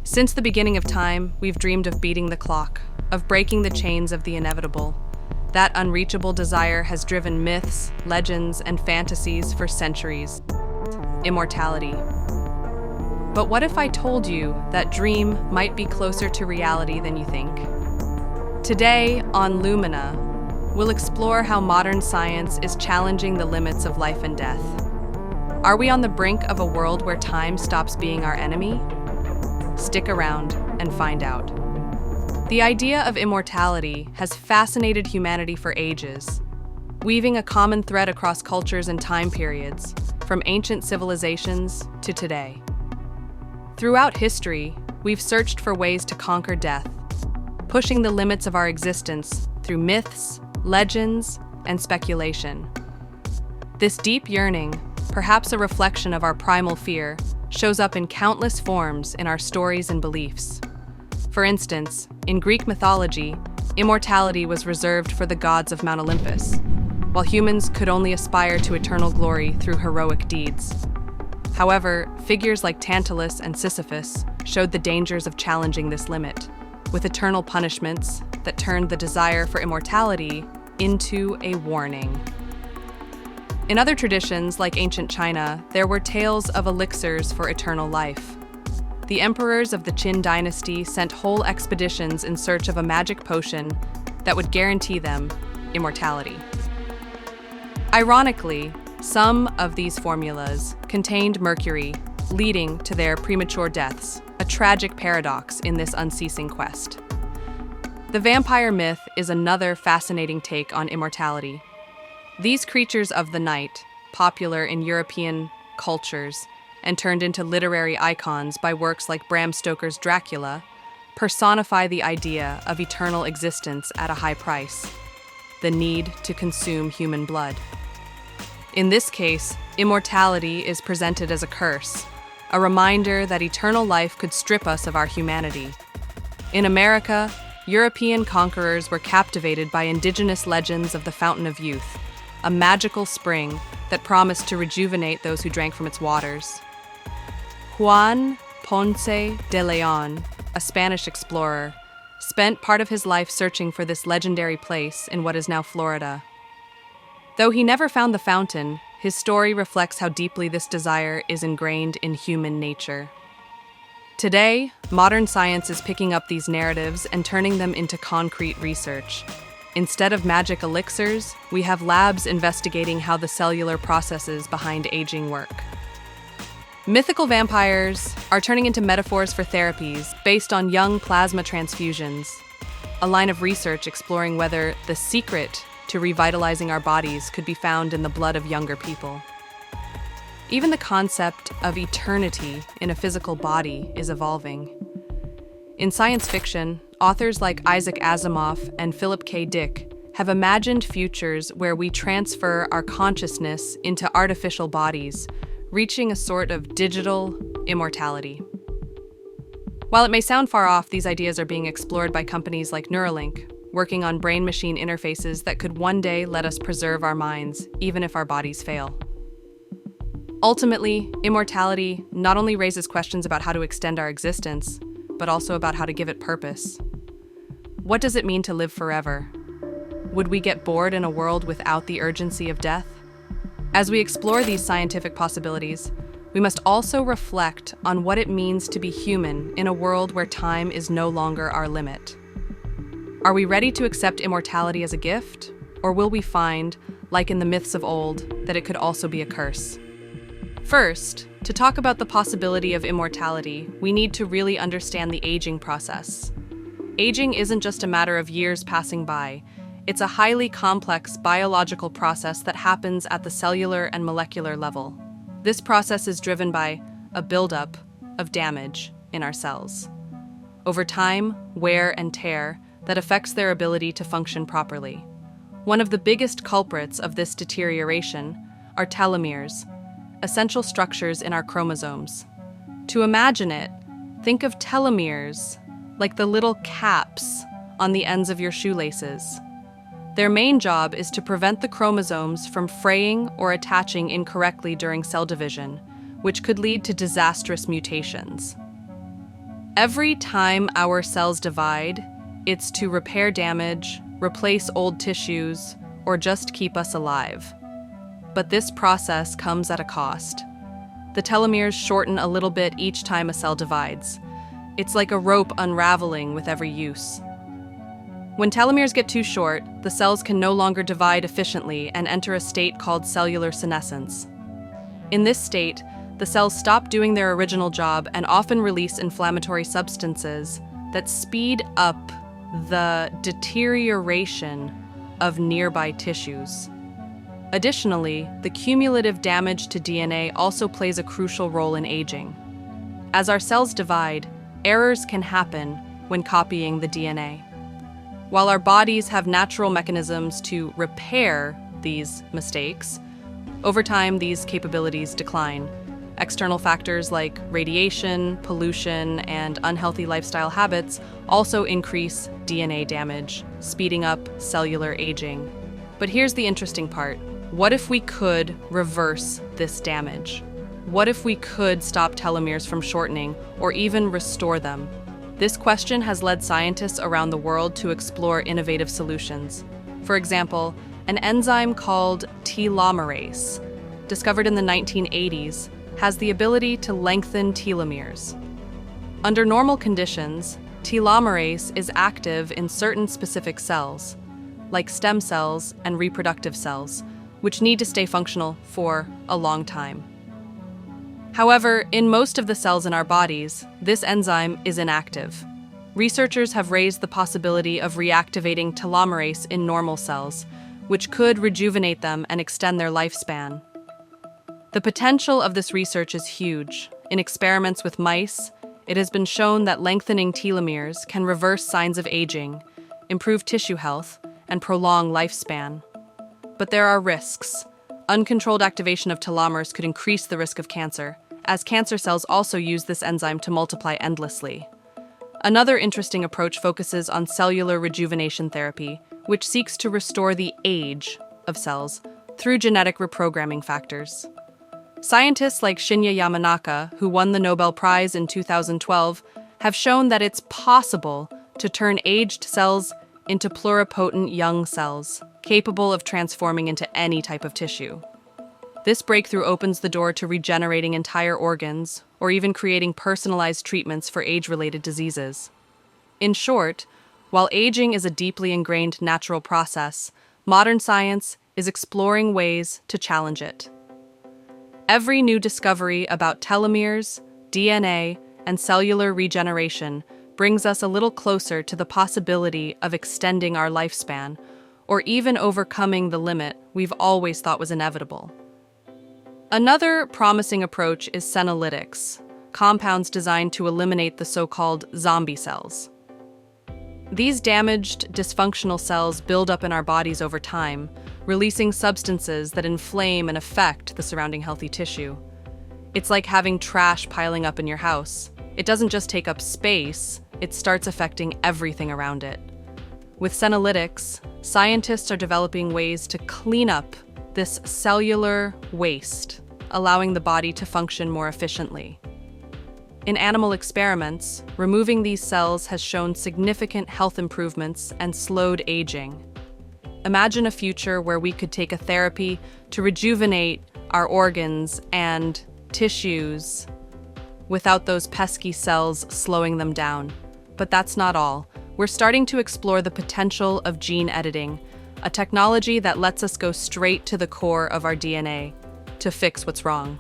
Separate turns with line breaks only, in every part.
Since the beginning of time, we've dreamed of beating the clock, of breaking the chains of the inevitable. That unreachable desire has driven myths, legends, and fantasies for centuries. Immortality. But what if I told you that dream might be closer to reality than you think? Today, on Lumina, we'll explore how modern science is challenging the limits of life and death. Are we on the brink of a world where time stops being our enemy? Stick around and find out. The idea of immortality has fascinated humanity for ages, weaving a common thread across cultures and time periods, from ancient civilizations to today. Throughout history, we've searched for ways to conquer death, pushing the limits of our existence through myths, legends, and speculation. This deep yearning, perhaps a reflection of our primal fear, shows up in countless forms in our stories and beliefs. For instance, in Greek mythology, immortality was reserved for the gods of Mount Olympus, while humans could only aspire to eternal glory through heroic deeds. However, figures like Tantalus and Sisyphus showed the dangers of challenging this limit, with eternal punishments that turned the desire for immortality into a warning. In other traditions, like ancient China, there were tales of elixirs for eternal life. The emperors of the Qin dynasty sent whole expeditions in search of a magic potion that would guarantee them immortality. Ironically, some of these formulas contained mercury, leading to their premature deaths, a tragic paradox in this unceasing quest. The vampire myth is another fascinating take on immortality. These creatures of the night, popular in European cultures and turned into literary icons by works like Bram Stoker's Dracula, personify the idea of eternal existence at a high price, the need to consume human blood. In this case, immortality is presented as a curse, a reminder that eternal life could strip us of our humanity. In America, European conquerors were captivated by indigenous legends of the Fountain of Youth, a magical spring that promised to rejuvenate those who drank from its waters. Juan Ponce de Leon, a Spanish explorer, spent part of his life searching for this legendary place in what is now Florida. Though he never found the fountain, his story reflects how deeply this desire is ingrained in human nature. Today, modern science is picking up these narratives and turning them into concrete research. Instead of magic elixirs, we have labs investigating how the cellular processes behind aging work. Mythical vampires are turning into metaphors for therapies based on young plasma transfusions, a line of research exploring whether the secret to revitalizing our bodies could be found in the blood of younger people. Even the concept of eternity in a physical body is evolving. In science fiction, authors like Isaac Asimov and Philip K. Dick have imagined futures where we transfer our consciousness into artificial bodies, reaching a sort of digital immortality. While it may sound far off, these ideas are being explored by companies like Neuralink, working on brain-machine interfaces that could one day let us preserve our minds, even if our bodies fail. Ultimately, immortality not only raises questions about how to extend our existence, but also about how to give it purpose. What does it mean to live forever? Would we get bored in a world without the urgency of death? As we explore these scientific possibilities, we must also reflect on what it means to be human in a world where time is no longer our limit. Are we ready to accept immortality as a gift, or will we find, like in the myths of old, that it could also be a curse? First, to talk about the possibility of immortality, we need to really understand the aging process. Aging isn't just a matter of years passing by. It's a highly complex biological process that happens at the cellular and molecular level. This process is driven by a buildup of damage in our cells. Over time, wear and tear that affects their ability to function properly. One of the biggest culprits of this deterioration are telomeres, essential structures in our chromosomes. To imagine it, think of telomeres like the little caps on the ends of your shoelaces. Their main job is to prevent the chromosomes from fraying or attaching incorrectly during cell division, which could lead to disastrous mutations. Every time our cells divide, it's to repair damage, replace old tissues, or just keep us alive. But this process comes at a cost. The telomeres shorten a little bit each time a cell divides. It's like a rope unraveling with every use. When telomeres get too short, the cells can no longer divide efficiently and enter a state called cellular senescence. In this state, the cells stop doing their original job and often release inflammatory substances that speed up the deterioration of nearby tissues. Additionally, the cumulative damage to DNA also plays a crucial role in aging. As our cells divide, errors can happen when copying the DNA. While our bodies have natural mechanisms to repair these mistakes, over time these capabilities decline. External factors like radiation, pollution, and unhealthy lifestyle habits also increase DNA damage, speeding up cellular aging. But here's the interesting part. What if we could reverse this damage? What if we could stop telomeres from shortening or even restore them? This question has led scientists around the world to explore innovative solutions. For example, an enzyme called telomerase, discovered in the 1980s, has the ability to lengthen telomeres. Under normal conditions, telomerase is active in certain specific cells, like stem cells and reproductive cells, which need to stay functional for a long time. However, in most of the cells in our bodies, this enzyme is inactive. Researchers have raised the possibility of reactivating telomerase in normal cells, which could rejuvenate them and extend their lifespan. The potential of this research is huge. In experiments with mice, it has been shown that lengthening telomeres can reverse signs of aging, improve tissue health, and prolong lifespan. But there are risks. Uncontrolled activation of telomeres could increase the risk of cancer, as cancer cells also use this enzyme to multiply endlessly. Another interesting approach focuses on cellular rejuvenation therapy, which seeks to restore the age of cells through genetic reprogramming factors. Scientists like Shinya Yamanaka, who won the Nobel Prize in 2012, have shown that it's possible to turn aged cells into pluripotent young cells, capable of transforming into any type of tissue. This breakthrough opens the door to regenerating entire organs, or even creating personalized treatments for age-related diseases. In short, while aging is a deeply ingrained natural process, modern science is exploring ways to challenge it. Every new discovery about telomeres, DNA, and cellular regeneration brings us a little closer to the possibility of extending our lifespan, or even overcoming the limit we've always thought was inevitable. Another promising approach is senolytics, compounds designed to eliminate the so-called zombie cells. These damaged, dysfunctional cells build up in our bodies over time, releasing substances that inflame and affect the surrounding healthy tissue. It's like having trash piling up in your house. It doesn't just take up space, it starts affecting everything around it. With senolytics, scientists are developing ways to clean up this cellular waste, allowing the body to function more efficiently. In animal experiments, removing these cells has shown significant health improvements and slowed aging. Imagine a future where we could take a therapy to rejuvenate our organs and tissues without those pesky cells slowing them down. But that's not all. We're starting to explore the potential of gene editing, a technology that lets us go straight to the core of our DNA to fix what's wrong.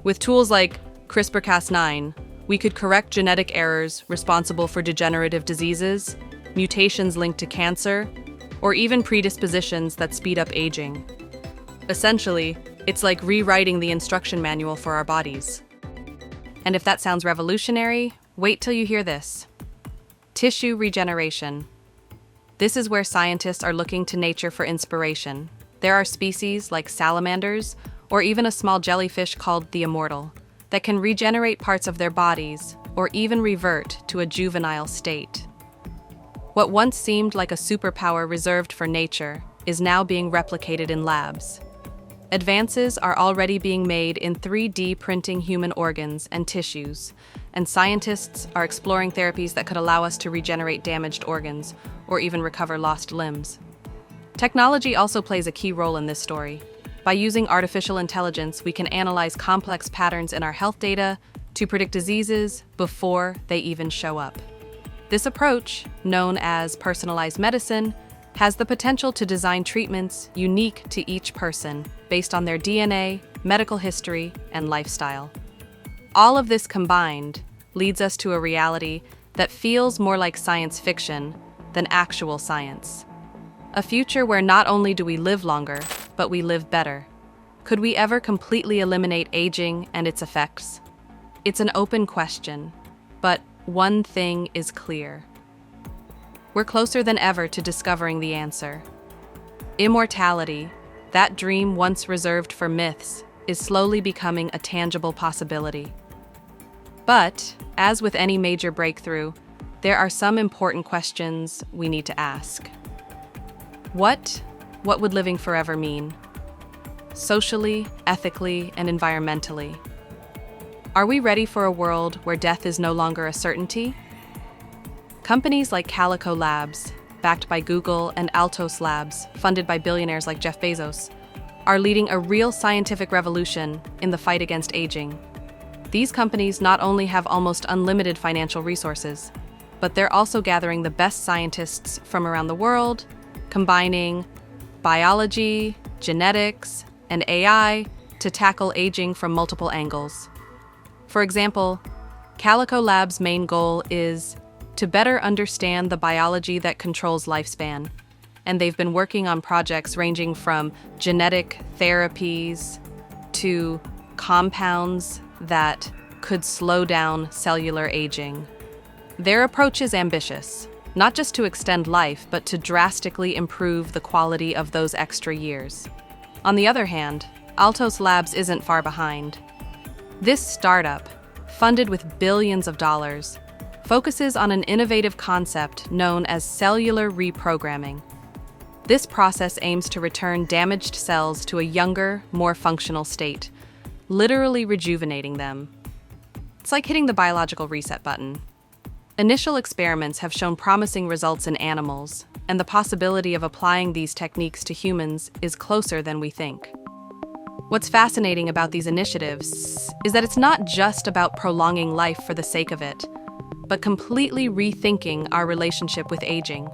With tools like CRISPR-Cas9, we could correct genetic errors responsible for degenerative diseases, mutations linked to cancer, or even predispositions that speed up aging. Essentially, it's like rewriting the instruction manual for our bodies. And if that sounds revolutionary, wait till you hear this. Tissue regeneration. This is where scientists are looking to nature for inspiration. There are species like salamanders, or even a small jellyfish called the immortal, that can regenerate parts of their bodies, or even revert to a juvenile state. What once seemed like a superpower reserved for nature is now being replicated in labs. Advances are already being made in 3D printing human organs and tissues, and scientists are exploring therapies that could allow us to regenerate damaged organs or even recover lost limbs. Technology also plays a key role in this story. By using artificial intelligence, we can analyze complex patterns in our health data to predict diseases before they even show up. This approach, known as personalized medicine, has the potential to design treatments unique to each person based on their DNA, medical history, and lifestyle. All of this combined leads us to a reality that feels more like science fiction than actual science. A future where not only do we live longer, but we live better. Could we ever completely eliminate aging and its effects? It's an open question, but one thing is clear. We're closer than ever to discovering the answer. Immortality, that dream once reserved for myths, is slowly becoming a tangible possibility. But, as with any major breakthrough, there are some important questions we need to ask. What would living forever mean? Socially, ethically, and environmentally. Are we ready for a world where death is no longer a certainty? Companies like Altos Labs, backed by Google, and Altos Labs, funded by billionaires like Jeff Bezos, are leading a real scientific revolution in the fight against aging. These companies not only have almost unlimited financial resources, but they're also gathering the best scientists from around the world, combining biology, genetics, and AI to tackle aging from multiple angles. For example, Altos Labs' main goal is to better understand the biology that controls lifespan, and they've been working on projects ranging from genetic therapies to compounds that could slow down cellular aging. Their approach is ambitious, not just to extend life, but to drastically improve the quality of those extra years. On the other hand, Altos Labs isn't far behind. This startup, funded with billions of dollars, focuses on an innovative concept known as cellular reprogramming. This process aims to return damaged cells to a younger, more functional state, literally rejuvenating them. It's like hitting the biological reset button. Initial experiments have shown promising results in animals, and the possibility of applying these techniques to humans is closer than we think. What's fascinating about these initiatives is that it's not just about prolonging life for the sake of it, but completely rethinking our relationship with aging.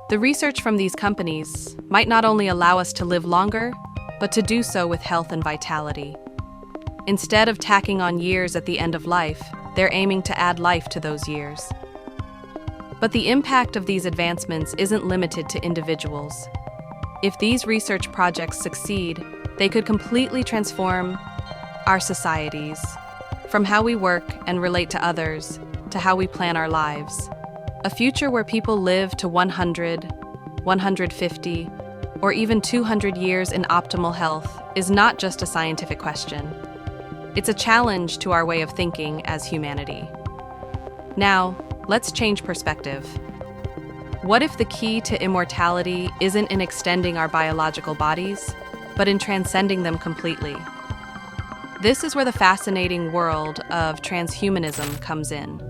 The research from these companies might not only allow us to live longer, but to do so with health and vitality. Instead of tacking on years at the end of life, they're aiming to add life to those years. But the impact of these advancements isn't limited to individuals. If these research projects succeed, they could completely transform our societies, from how we work and relate to others to how we plan our lives. A future where people live to 100, 150, or even 200 years in optimal health is not just a scientific question. It's a challenge to our way of thinking as humanity. Now, let's change perspective. What if the key to immortality isn't in extending our biological bodies, but in transcending them completely? This is where the fascinating world of transhumanism comes in,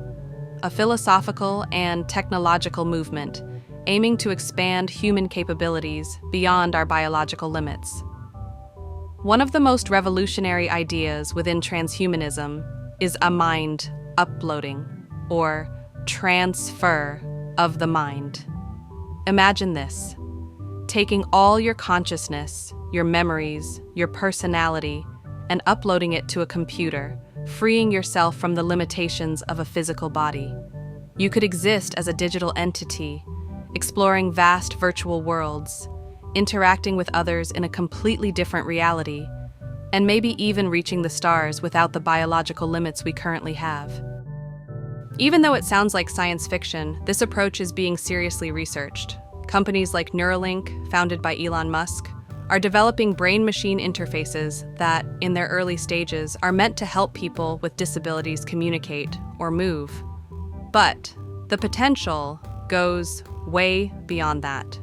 a philosophical and technological movement aiming to expand human capabilities beyond our biological limits. One of the most revolutionary ideas within transhumanism is a mind uploading, or transfer of the mind. Imagine this: taking all your consciousness, your memories, your personality, and uploading it to a computer, freeing yourself from the limitations of a physical body. You could exist as a digital entity, exploring vast virtual worlds, interacting with others in a completely different reality, and maybe even reaching the stars without the biological limits we currently have. Even though it sounds like science fiction, this approach is being seriously researched. Companies like Neuralink, founded by Elon Musk, are developing brain-machine interfaces that, in their early stages, are meant to help people with disabilities communicate or move. But the potential goes way beyond that.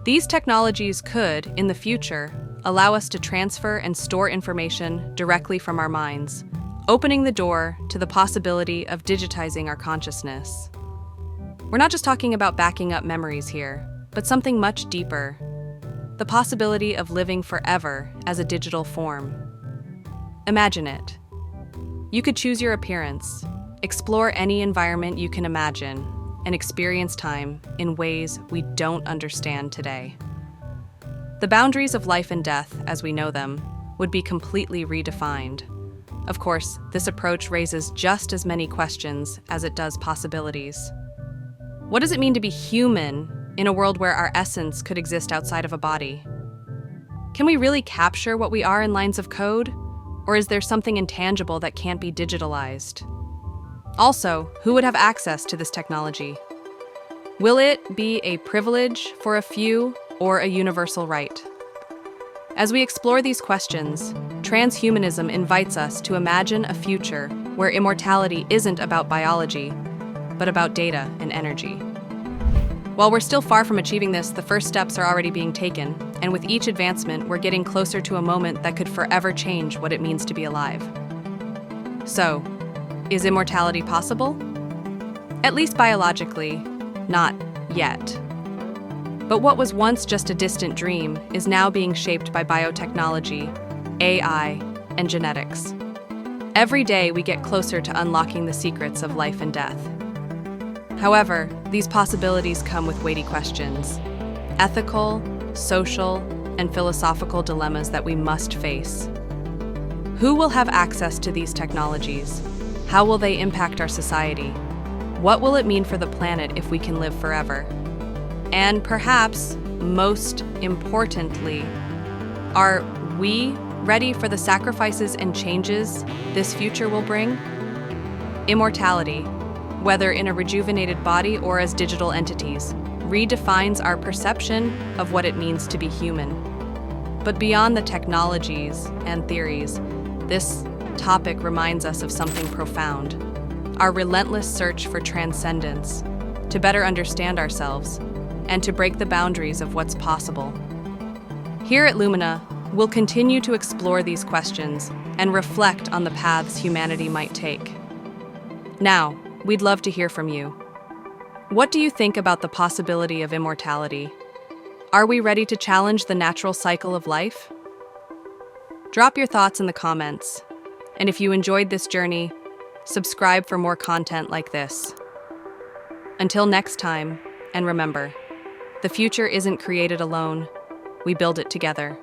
These technologies could, in the future, allow us to transfer and store information directly from our minds, opening the door to the possibility of digitizing our consciousness. We're not just talking about backing up memories here, but something much deeper: the possibility of living forever as a digital form. Imagine it. You could choose your appearance, explore any environment you can imagine, and experience time in ways we don't understand today. The boundaries of life and death, as we know them, would be completely redefined. Of course, this approach raises just as many questions as it does possibilities. What does it mean to be human in a world where our essence could exist outside of a body? Can we really capture what we are in lines of code? Or is there something intangible that can't be digitalized? Also, who would have access to this technology? Will it be a privilege for a few or a universal right? As we explore these questions, transhumanism invites us to imagine a future where immortality isn't about biology, but about data and energy. While we're still far from achieving this, the first steps are already being taken, and with each advancement, we're getting closer to a moment that could forever change what it means to be alive. So, is immortality possible? At least biologically, not yet. But what was once just a distant dream is now being shaped by biotechnology, AI, and genetics. Every day we get closer to unlocking the secrets of life and death. However, these possibilities come with weighty questions: ethical, social, and philosophical dilemmas that we must face. Who will have access to these technologies? How will they impact our society? What will it mean for the planet if we can live forever? And perhaps, most importantly, are we ready for the sacrifices and changes this future will bring? Immortality, whether in a rejuvenated body or as digital entities, redefines our perception of what it means to be human. But beyond the technologies and theories, this topic reminds us of something profound: our relentless search for transcendence, to better understand ourselves, and to break the boundaries of what's possible. Here at Lumina, we'll continue to explore these questions and reflect on the paths humanity might take. Now, we'd love to hear from you. What do you think about the possibility of immortality? Are we ready to challenge the natural cycle of life? Drop your thoughts in the comments, and if you enjoyed this journey, subscribe for more content like this. Until next time, and remember, the future isn't created alone, we build it together.